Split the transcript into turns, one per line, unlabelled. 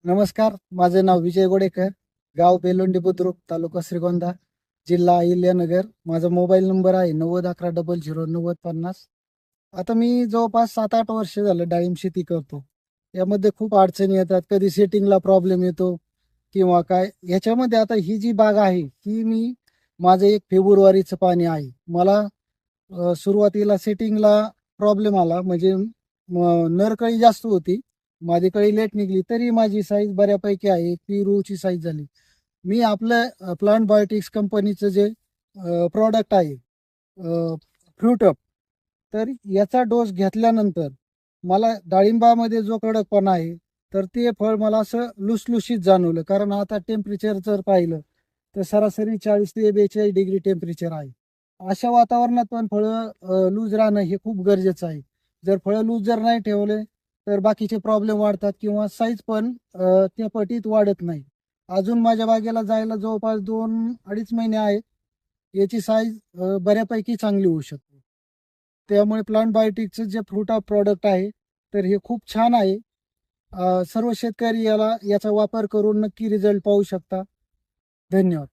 नमस्कार, माझे नाव विजय गोडेकर, गाव बेलोंडी बुद्रुक, तालुका श्रीगोंदा, जिल्हा अहिल्यानगर. माझा मोबाईल नंबर आहे 9011009050. आता मी जवळपास 7-8 वर्ष झालं डाळिंब शेती करतो. यामध्ये खूप अडचणी येतात, कधी सेटिंगला प्रॉब्लेम येतो किंवा काय. ह्याच्यामध्ये आता ही जी बाग आहे, ही माझं 1 फेब्रुवारीचं पाणी आहे. मला सुरुवातीला सेटिंगला प्रॉब्लेम आला, म्हणजे नरकळी जास्त होती. माझी कळी लेट निघली, तरी माझी साईज बऱ्यापैकी आहे. पेरूची साईज झाली. मी आपलं प्लांट बायोटिक्स कंपनीचं जे प्रॉडक्ट आहे फ्रूटअप, तर याचा डोस घेतल्यानंतर मला डाळिंबामध्ये जो कडकपणा आहे, तर ते फळ मला असं लुसलुशीत जाणवलं. कारण आता टेम्परेचर जर पाहिलं तर सरासरी 40 ते 42 डिग्री टेम्परेचर आहे. अशा वातावरणात पण फळं लूज राहणं हे खूप गरजेचं आहे. जर फळं लूज जर नाही ठेवले तर बाकीचे प्रॉब्लेम वाढतात किंवा साईज पण त्या पटीत वाढत नाही. अजून माझ्या बागेला जायला जवळपास 2-2.5 महिने आहेत. याची साईज बऱ्यापैकी चांगली होऊ शकते. त्यामुळे प्लांट बायोटिकचं जे फ्रूट ऑफ प्रॉडक्ट आहे, तर हे खूप छान आहे. सर्व शेतकरी याचा वापर करून नक्की रिझल्ट पाहू शकता. धन्यवाद.